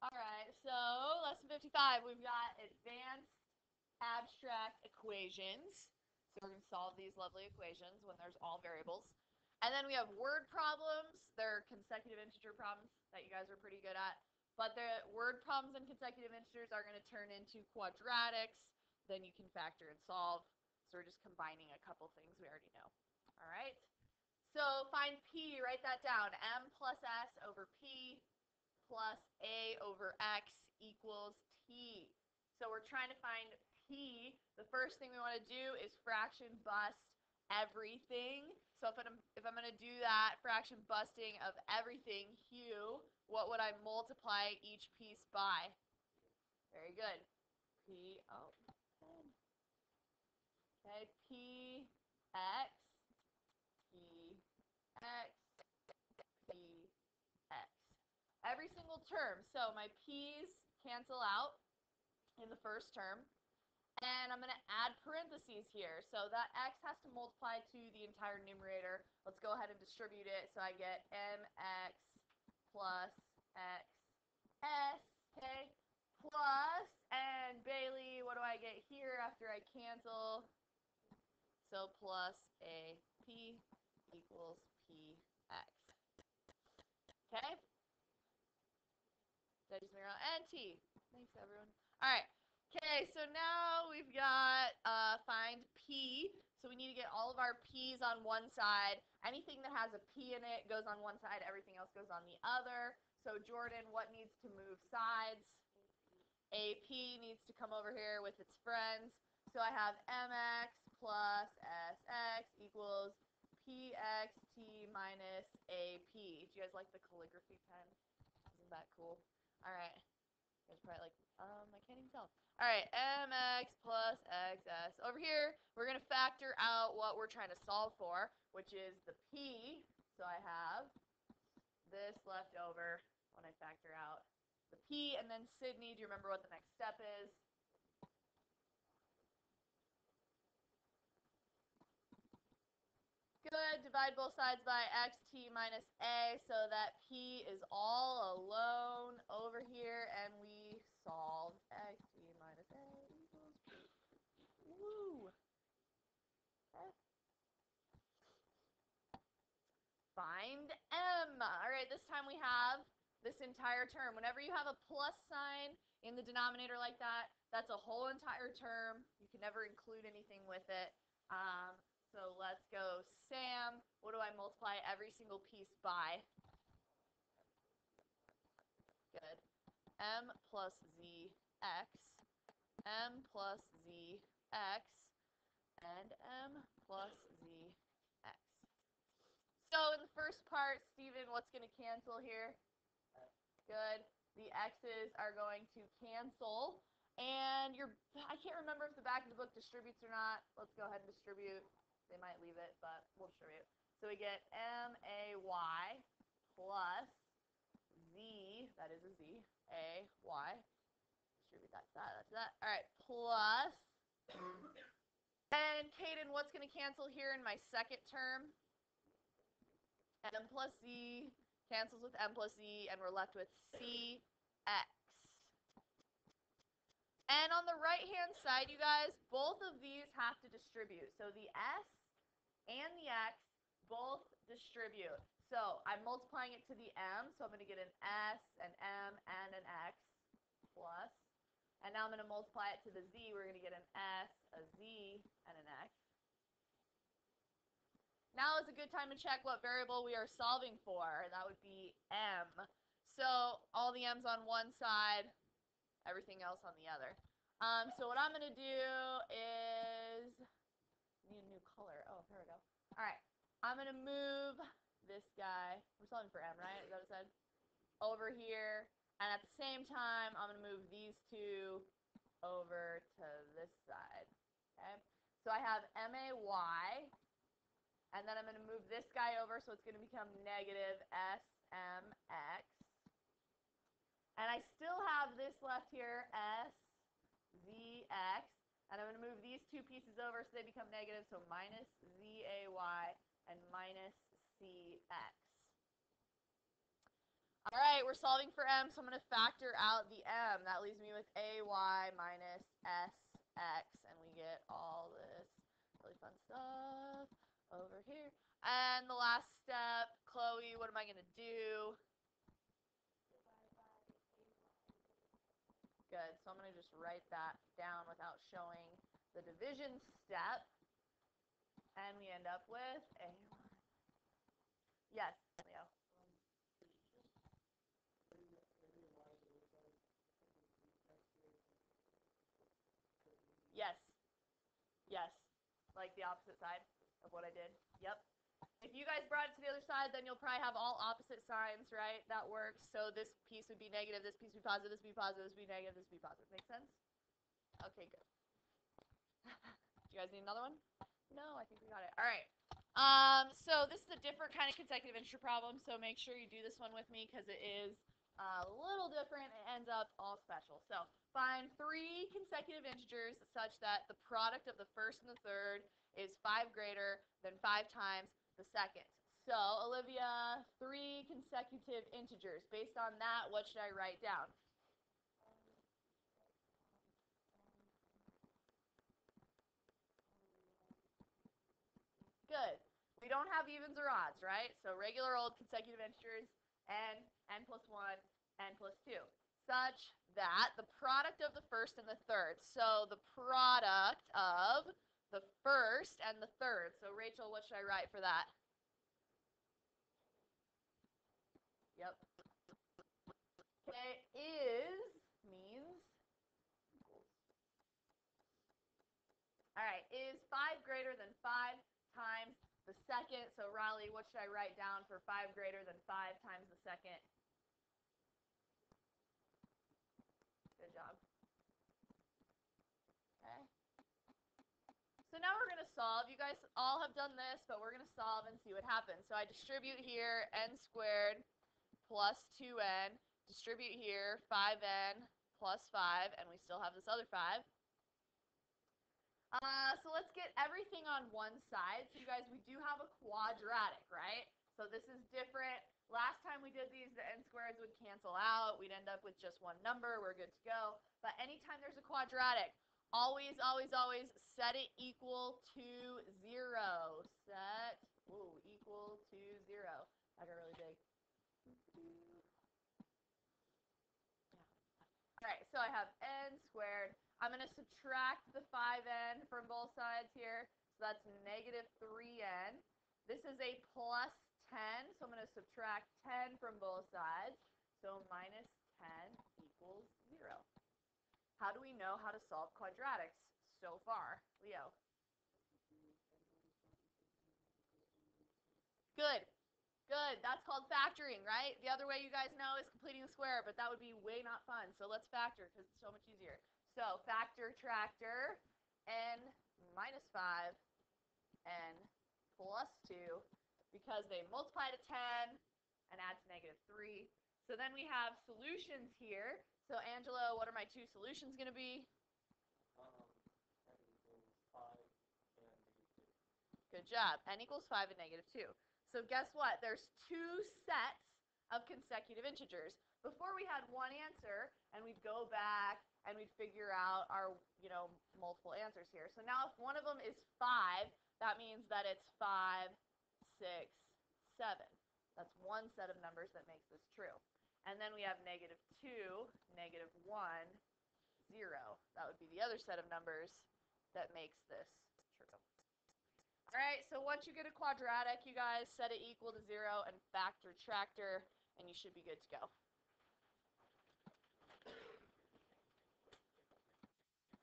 All right, so lesson 55, we've got advanced abstract equations. So we're going to solve these lovely equations when there's all variables. And then we have word problems. They're consecutive integer problems that you guys are pretty good at. But the word problems and consecutive integers are going to turn into quadratics. Then you can factor and solve. So we're just combining a couple things we already know. All right. So find P, write that down. M plus S over P plus A over X equals T. So we're trying to find P. The first thing we want to do is fraction bust everything. So if I'm going to do that fraction busting of everything, hue, what would I multiply each piece by? Very good. P, oh, okay, P, X, P, X, P, X. Every single term. So my P's cancel out in the first term. And I'm going to add parentheses here. So that X has to multiply to the entire numerator. Let's go ahead and distribute it. So I get MX plus XS, okay, plus, and Bailey, what do I get here after I cancel? So plus AP equals PX. Okay? Did I just make it wrong? And T. Thanks, everyone. All right. Okay, so now we've got find P. So we need to get all of our P's on one side. Anything that has a P in it goes on one side. Everything else goes on the other. So Jordan, what needs to move sides? AP needs to come over here with its friends. So I have MX plus SX equals PXT minus AP. Do you guys like the calligraphy pen? Isn't that cool? All right. You guys probably like, I can't even tell. All right, mx plus xs. Over here, we're going to factor out what we're trying to solve for, which is the p. So I have this left over when I factor out the p. And then Sydney, do you remember what the next step is? Good. Divide both sides by xt minus a, so that p is all alone over here, and we solve xt minus a equals p. Woo! Okay. Find m. All right, this time we have this entire term. Whenever you have a plus sign in the denominator like that, that's a whole entire term. You can never include anything with it. So let's go. Sam, what do I multiply every single piece by? Good. M plus z x, m plus z x, and m plus z x. So in the first part, Stephen, what's going to cancel here? Good. The x's are going to cancel. And I can't remember if the back of the book distributes or not. Let's go ahead and distribute. They might leave it, but we'll distribute. So we get MAY plus Z, that is a Z, AY. Distribute that to that, that's that. All right, plus. And Caden, what's going to cancel here in my second term? M plus Z cancels with M plus Z, and we're left with CX. And on the right-hand side, you guys, both of these have to distribute. So the S and the X both distribute. So I'm multiplying it to the M, so I'm going to get an S, an M, and an X plus. And now I'm going to multiply it to the Z. We're going to get an S, a Z, and an X. Now is a good time to check what variable we are solving for. That would be M. So all the M's on one side, everything else on the other. So what I'm going to do is, need a new color. Oh, there we go. All right. I'm going to move this guy. We're solving for M, right? Is that what it said? Over here. And at the same time, I'm going to move these two over to this side. Okay? So I have MAY. And then I'm going to move this guy over, so it's going to become negative SMX. And I still have this left here, SZX. And I'm going to move these two pieces over so they become negative, so minus ZAY and minus CX. All right, we're solving for m, so I'm going to factor out the m. That leaves me with ay minus sx, and we get all this really fun stuff over here. And the last step, Chloe, what am I going to do? Good, so I'm going to just write that down without showing the division step. And we end up with a. Yes, Leo. Yes. Yes. Like the opposite side of what I did. Yep. If you guys brought it to the other side, then you'll probably have all opposite signs, right? That works. So this piece would be negative, this piece would be positive, this would be positive, this would be negative, this would be positive. Make sense? Okay, good. Do you guys need another one? No, I think we got it. All right. So this is a different kind of consecutive integer problem, so make sure you do this one with me because it is a little different. It ends up all special. So find 3 consecutive integers such that the product of the first and the third is 5 greater than 5 times the second. So, Olivia, 3 consecutive integers. Based on that, what should I write down? Good. We don't have evens or odds, right? So regular old consecutive integers, n plus 1, n plus 2, such that the product of the first and the third. So the product of the first and the third. So Rachel, what should I write for that? Yep. Okay, means equals. All right, is 5 greater than 5 times the second? So Riley, what should I write down for 5 greater than 5 times the second? Good job. Okay. So now we're going to solve. You guys all have done this, but we're going to solve and see what happens. So I distribute here n squared plus 2n. Distribute here 5n plus 5, and we still have this other 5. So let's get everything on one side. So you guys, we do have a quadratic, right? So this is different. Last time we did these, the n squareds would cancel out. We'd end up with just one number. We're good to go. But anytime there's a quadratic, always, always, always set it equal to 0. Set, equal to 0. I got really big. All right, so I have n squared. I'm going to subtract the 5n from both sides here. So that's negative 3n. This is a plus 10, so I'm going to subtract 10 from both sides. So minus 10 equals 0. How do we know how to solve quadratics so far? Leo. Good. Good. That's called factoring, right? The other way you guys know is completing the square, but that would be way not fun. So let's factor because it's so much easier. So factor tractor, n minus 5, n plus 2, because they multiply to 10 and add to negative 3. So then we have solutions here. So Angelo, what are my 2 solutions going to be? N equals 5 and negative 2. Good job. N equals 5 and negative 2. So guess what? There's 2 sets of consecutive integers. Before we had one answer, and we'd go back and we'd figure out our, multiple answers here. So now if one of them is 5, that means that it's 5, 6, 7. That's one set of numbers that makes this true. And then we have negative 2, negative 1, 0. That would be the other set of numbers that makes this true. All right, so once you get a quadratic, you guys set it equal to 0 and factor tractor, and you should be good to go.